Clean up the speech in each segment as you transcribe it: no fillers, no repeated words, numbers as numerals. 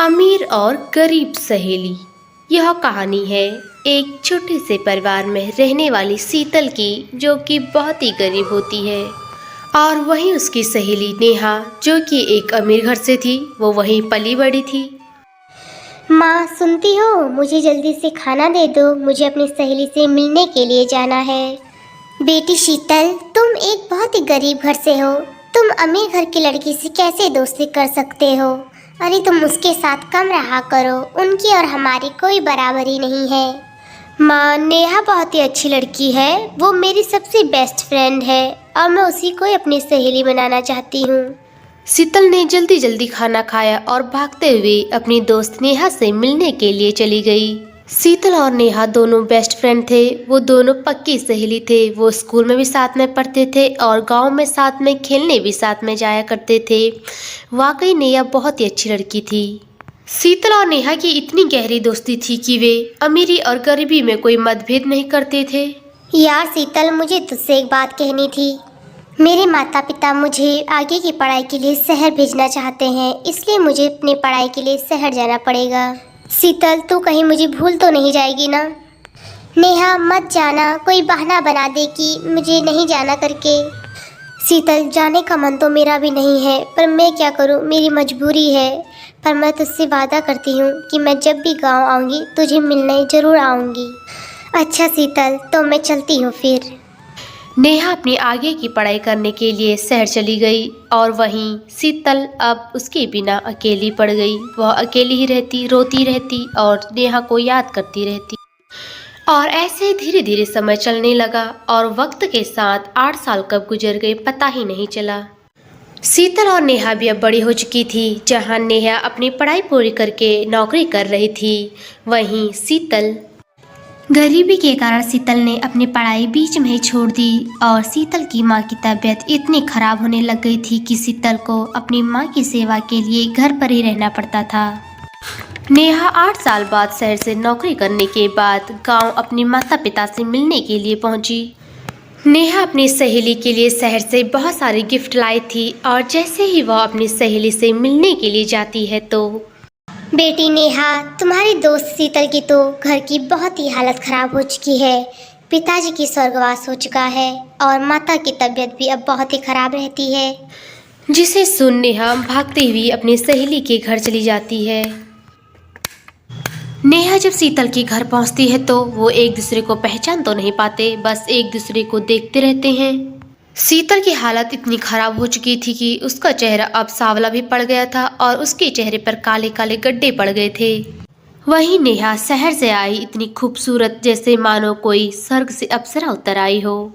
अमीर और गरीब सहेली। यह कहानी है एक छोटे से परिवार में रहने वाली शीतल की, जो कि बहुत ही गरीब होती है, और वहीं उसकी सहेली नेहा, जो कि एक अमीर घर से थी। वो वहीं पली बड़ी थी। माँ सुनती हो, मुझे जल्दी से खाना दे दो, मुझे अपनी सहेली से मिलने के लिए जाना है। बेटी शीतल, तुम एक बहुत ही गरीब घर से हो, तुम अमीर घर की लड़की से कैसे दोस्ती कर सकते हो? अरे तुम उसके साथ कम रहा करो, उनकी और हमारी कोई बराबरी नहीं है। माँ, नेहा बहुत ही अच्छी लड़की है, वो मेरी सबसे बेस्ट फ्रेंड है और मैं उसी को ही अपनी सहेली बनाना चाहती हूँ। शीतल ने जल्दी जल्दी खाना खाया और भागते हुए अपनी दोस्त नेहा से मिलने के लिए चली गई। शीतल और नेहा दोनों बेस्ट फ्रेंड थे। वो दोनों पक्की सहेली थे। वो स्कूल में भी साथ में पढ़ते थे और गांव में साथ में खेलने भी साथ में जाया करते थे। वाकई नेहा बहुत ही अच्छी लड़की थी। शीतल और नेहा की इतनी गहरी दोस्ती थी कि वे अमीरी और गरीबी में कोई मतभेद नहीं करते थे। यार शीतल, मुझे तुझसे एक बात कहनी थी। मेरे माता पिता मुझे आगे की पढ़ाई के लिए शहर भेजना चाहते हैं, इसलिए मुझे अपनी पढ़ाई के लिए शहर जाना पड़ेगा। शीतल, तू कहीं मुझे भूल तो नहीं जाएगी ना? नेहा मत जाना, कोई बहाना बना दे कि मुझे नहीं जाना करके। शीतल, जाने का मन तो मेरा भी नहीं है, पर मैं क्या करूं, मेरी मजबूरी है। पर मैं तुझसे वादा करती हूँ कि मैं जब भी गांव आऊँगी तुझे मिलने ज़रूर आऊँगी। अच्छा शीतल, तो मैं चलती हूँ फिर। नेहा अपनी आगे की पढ़ाई करने के लिए शहर चली गई और वहीं शीतल अब उसके बिना अकेली पड़ गई। वह अकेली ही रहती, रोती रहती और नेहा को याद करती रहती। और ऐसे धीरे धीरे समय चलने लगा और वक्त के साथ 8 साल कब गुजर गए पता ही नहीं चला। शीतल और नेहा भी अब बड़ी हो चुकी थी। जहां नेहा अपनी पढ़ाई पूरी करके नौकरी कर रही थी, वहीं शीतल गरीबी के कारण शीतल ने अपनी पढ़ाई बीच में ही छोड़ दी। और शीतल की माँ की तबीयत इतनी खराब होने लग गई थी कि शीतल को अपनी माँ की सेवा के लिए घर पर ही रहना पड़ता था। नेहा 8 साल बाद शहर से नौकरी करने के बाद गांव अपने माता पिता से मिलने के लिए पहुंची। नेहा अपनी सहेली के लिए शहर से बहुत सारे गिफ्ट लाई थी और जैसे ही वह अपनी सहेली से मिलने के लिए जाती है तो बेटी नेहा, तुम्हारी दोस्त शीतल की तो घर की बहुत ही हालत खराब हो चुकी है। पिताजी की स्वर्गवास हो चुका है और माता की तबीयत भी अब बहुत ही खराब रहती है। जिसे सुन नेहा भागती हुई अपनी सहेली के घर चली जाती है। नेहा जब शीतल के घर पहुंचती है तो वो एक दूसरे को पहचान तो नहीं पाते, बस एक दूसरे को देखते रहते हैं। शीतल की हालत इतनी खराब हो चुकी थी कि उसका चेहरा अब सांवला भी पड़ गया था और उसके चेहरे पर काले काले गड्ढे पड़ गए थे। वहीं नेहा शहर से आई इतनी खूबसूरत, जैसे मानो कोई स्वर्ग से अप्सरा उतर आई हो,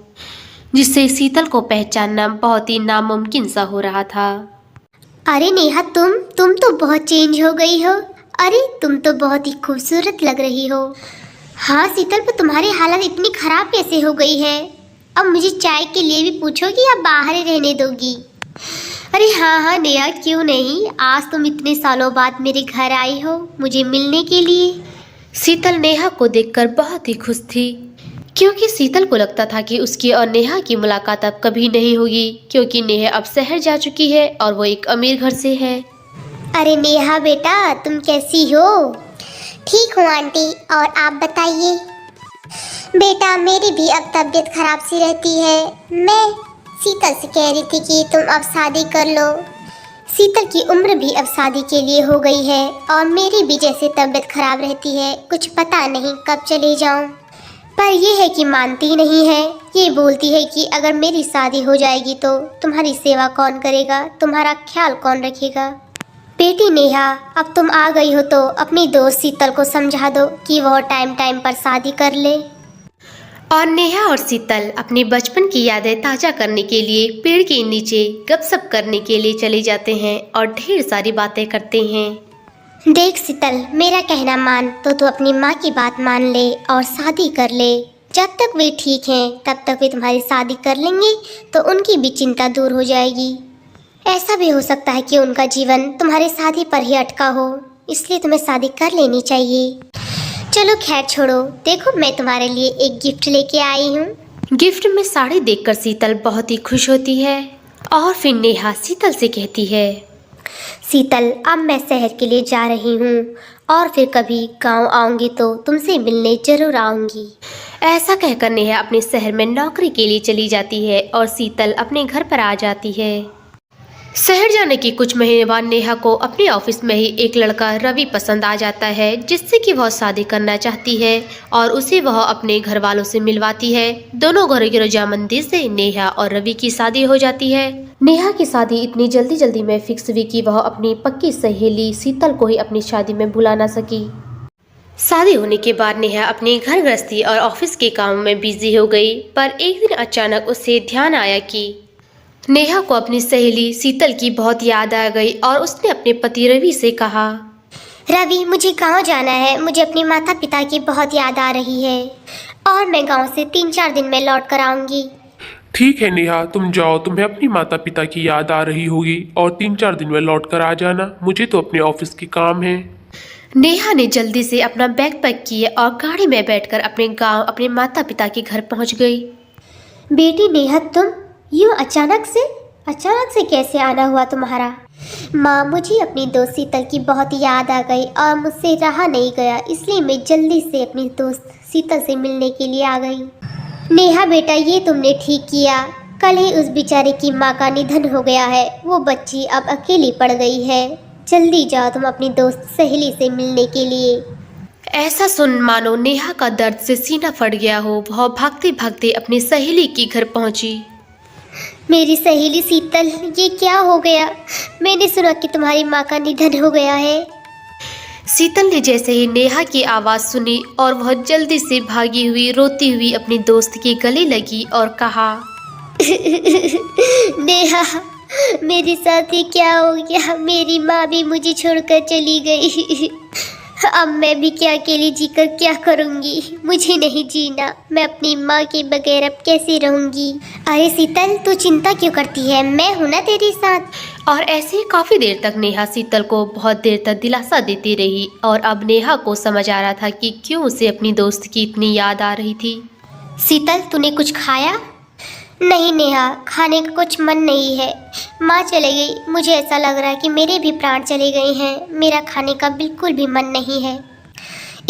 जिससे शीतल को पहचानना बहुत ही नामुमकिन सा हो रहा था। अरे नेहा, तुम तो बहुत चेंज हो गई हो। अरे तुम तो बहुत ही खूबसूरत लग रही हो। हाँ शीतल, पर तुम्हारी हालत इतनी खराब कैसे हो गई है? अब मुझे चाय के लिए भी पूछोगी या बाहर ही रहने दोगी? अरे हाँ नेहा, क्यों नहीं, आज तुम इतने सालों बाद मेरे घर आई हो मुझे मिलने के लिए। शीतल नेहा को देखकर बहुत ही खुश थी, क्योंकि शीतल को लगता था कि उसकी और नेहा की मुलाकात अब कभी नहीं होगी, क्योंकि नेहा अब शहर जा चुकी है और वो एक अमीर घर से है। अरे नेहा बेटा, तुम कैसी हो? ठीक हूँ आंटी, और आप बताइए? बेटा, मेरी भी अब तबीयत खराब सी रहती है। मैं शीतल से कह रही थी कि तुम अब शादी कर लो। शीतल की उम्र भी अब शादी के लिए हो गई है और मेरी भी जैसे तबीयत खराब रहती है, कुछ पता नहीं कब चली जाऊं। पर यह है कि मानती नहीं है। ये बोलती है कि अगर मेरी शादी हो जाएगी तो तुम्हारी सेवा कौन करेगा, तुम्हारा ख्याल कौन रखेगा। बेटी नेहा, अब तुम आ गई हो तो अपनी दोस्त शीतल को समझा दो कि वह टाइम टाइम पर शादी कर ले। और नेहा और शीतल अपने बचपन की यादें ताज़ा करने के लिए पेड़ के नीचे गपशप करने के लिए चले जाते हैं और ढेर सारी बातें करते हैं। देख शीतल, मेरा कहना मान तो तू अपनी माँ की बात मान ले और शादी कर ले। जब तक वे ठीक हैं तब तक वे तुम्हारी शादी कर लेंगे तो उनकी भी चिंता दूर हो जाएगी। ऐसा भी हो सकता है कि उनका जीवन तुम्हारी शादी पर ही अटका हो, इसलिए तुम्हें शादी कर लेनी चाहिए। चलो खैर छोड़ो, देखो मैं तुम्हारे लिए एक गिफ्ट लेके आई हूँ। गिफ्ट में साड़ी देखकर शीतल बहुत ही खुश होती है और फिर नेहा शीतल से कहती है, शीतल, अब मैं शहर के लिए जा रही हूँ और फिर कभी गांव आऊँगी तो तुमसे मिलने जरूर आऊँगी। ऐसा कहकर नेहा अपने शहर में नौकरी के लिए चली जाती है और शीतल अपने घर पर आ जाती है। शहर जाने के कुछ महीने बाद नेहा को अपने ऑफिस में ही एक लड़का रवि पसंद आ जाता है, जिससे कि वह शादी करना चाहती है और उसे वह अपने घर वालों से मिलवाती है। दोनों घरों की रजामंदी से नेहा और रवि की शादी हो जाती है। नेहा की शादी इतनी जल्दी में फिक्स हुई कि वह अपनी पक्की सहेली शीतल को ही अपनी शादी में भुला ना सकी। शादी होने के बाद नेहा अपनी घर गृहस्थी और ऑफिस के कामों में बिजी हो गई, पर एक दिन अचानक उसे ध्यान आया कि नेहा को अपनी सहेली शीतल की बहुत याद आ गई और उसने अपने पति रवि से कहा, रवि, मुझे गांव जाना है। मुझे अपने माता पिता की बहुत याद आ रही है और मैं गांव से 3-4 दिन में लौट कर आऊंगी। ठीक है नेहा, तुम जाओ। तुम्हें अपनी माता पिता की याद आ रही होगी और 3-4 दिन में लौट कर आ जाना। मुझे तो अपने ऑफिस के काम है। नेहा ने जल्दी से अपना बैग पैक किया और गाड़ी में बैठकर अपने गांव अपने माता पिता के घर पहुंच गई। बेटी नेहा, तुम यूँ अचानक से कैसे आना हुआ तुम्हारा? माँ, मुझे अपनी दोस्त शीतल की बहुत याद आ गई और मुझसे रहा नहीं गया, इसलिए मैं जल्दी से अपनी दोस्त शीतल से मिलने के लिए आ गई। नेहा बेटा, ये तुमने ठीक किया। कल ही उस बेचारे की माँ का निधन हो गया है। वो बच्ची अब अकेली पड़ गई है। जल्दी जाओ तुम अपनी दोस्त सहेली से मिलने के लिए। ऐसा सुन मानो नेहा का दर्द से सीना फट गया हो। वह भागते भागते अपनी सहेली के घर पहुंची। मेरी सहेली शीतल, ये क्या हो गया? मैंने सुना कि तुम्हारी माँ का निधन हो गया है। शीतल ने जैसे ही नेहा की आवाज़ सुनी और वह जल्दी से भागी हुई रोती हुई अपनी दोस्त के गले लगी और कहा, नेहा, मेरे साथ ये क्या हो गया? मेरी माँ भी मुझे छोड़कर चली गई। अब मैं भी क्या अकेली जीकर क्या करूँगी? मुझे नहीं जीना। मैं अपनी माँ के बगैर अब कैसे रहूँगी? अरे शीतल, तू चिंता क्यों करती है? मैं हूँ ना तेरे साथ। और ऐसे ही काफ़ी देर तक नेहा शीतल को बहुत देर तक दिलासा देती रही और अब नेहा को समझ आ रहा था कि क्यों उसे अपनी दोस्त की इतनी याद आ रही थी। शीतल, तूने कुछ खाया? नहीं नेहा, खाने का कुछ मन नहीं है। माँ चले गई। मुझे ऐसा लग रहा है कि मेरे भी प्राण चले गए हैं। मेरा खाने का बिल्कुल भी मन नहीं है।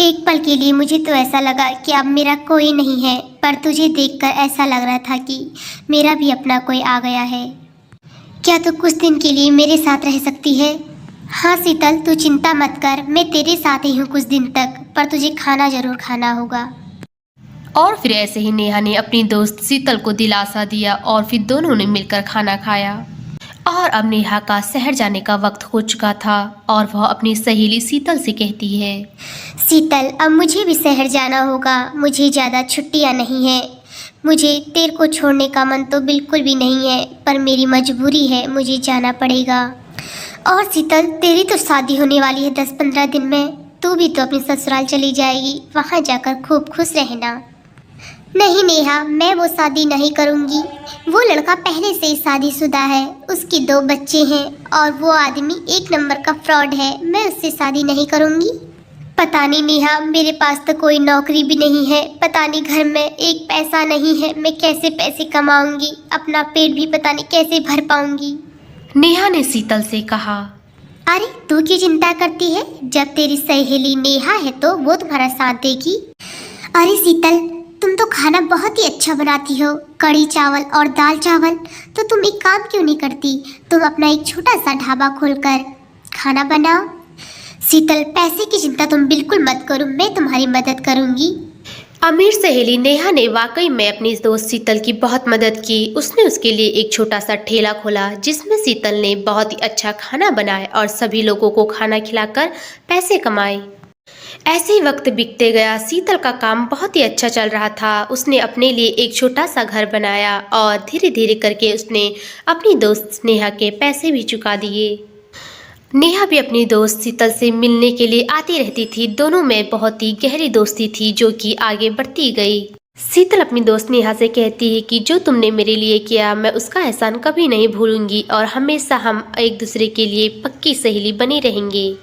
एक पल के लिए मुझे तो ऐसा लगा कि अब मेरा कोई नहीं है, पर तुझे देखकर ऐसा लग रहा था कि मेरा भी अपना कोई आ गया है। क्या तू कुछ दिन के लिए मेरे साथ रह सकती है? हाँ शीतल, तू चिंता मत कर। मैं तेरे साथ ही हूँ कुछ दिन तक, पर तुझे खाना जरूर खाना होगा। और फिर ऐसे ही नेहा ने अपनी दोस्त शीतल को दिलासा दिया और फिर दोनों ने मिलकर खाना खाया। और अब नेहा का शहर जाने का वक्त हो चुका था और वह अपनी सहेली शीतल से कहती है, शीतल, अब मुझे भी शहर जाना होगा। मुझे ज़्यादा छुट्टियाँ नहीं हैं। मुझे तेरे को छोड़ने का मन तो बिल्कुल भी नहीं है, पर मेरी मजबूरी है, मुझे जाना पड़ेगा। और शीतल, तेरी तो शादी होने वाली है 10-15 दिन में। तू भी तो अपनी ससुराल चली जाएगी। वहाँ जाकर खूब खुश रहना। नहीं नेहा, मैं वो शादी नहीं करूँगी। वो लड़का पहले से ही शादीशुदा है, उसके 2 बच्चे हैं और वो आदमी एक नंबर का फ्रॉड है। मैं उससे शादी नहीं करूँगी। पता नहीं नेहा, मेरे पास तो कोई नौकरी भी नहीं है। पता नहीं घर में एक पैसा नहीं है। मैं कैसे पैसे कमाऊँगी? अपना पेट भी पता नहीं कैसे भर पाऊँगी। नेहा ने शीतल से कहा, अरे तू क्यों चिंता करती है? जब तेरी सहेली नेहा है तो वो तुम्हारा साथ देगी। अरे शीतल, तुम तो खाना बहुत ही अच्छा बनाती हो, कढ़ी चावल और दाल चावल। तो तुम एक काम क्यों नहीं करती? तुम अपना एक छोटा सा ढाबा खोलकर खाना बनाओ। शीतल, पैसे की चिंता तुम बिल्कुल मत करो, मैं तुम्हारी मदद करूँगी। अमीर सहेली नेहा ने वाकई में अपनी दोस्त शीतल की बहुत मदद की। उसने उसके लिए एक छोटा सा ठेला खोला जिसमें शीतल ने बहुत ही अच्छा खाना बनाया और सभी लोगों को खाना खिलाकर पैसे कमाए। ऐसे ही वक्त बीतते गया। शीतल का काम बहुत ही अच्छा चल रहा था। उसने अपने लिए एक छोटा सा घर बनाया और धीरे धीरे करके उसने अपनी दोस्त नेहा के पैसे भी चुका दिए। नेहा भी अपनी दोस्त शीतल से मिलने के लिए आती रहती थी। दोनों में बहुत ही गहरी दोस्ती थी जो कि आगे बढ़ती गई। शीतल अपनी दोस्त नेहा से कहती है कि जो तुमने मेरे लिए किया मैं उसका एहसान कभी नहीं भूलूंगी और हमेशा हम एक दूसरे के लिए पक्की सहेली बने रहेंगे।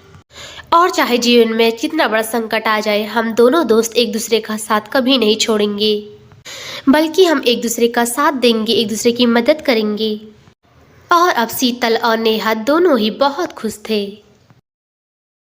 और चाहे जीवन में कितना बड़ा संकट आ जाए, हम दोनों दोस्त एक दूसरे का साथ कभी नहीं छोड़ेंगे, बल्कि हम एक दूसरे का साथ देंगे, एक दूसरे की मदद करेंगे। और अब शीतल और नेहा दोनों ही बहुत खुश थे।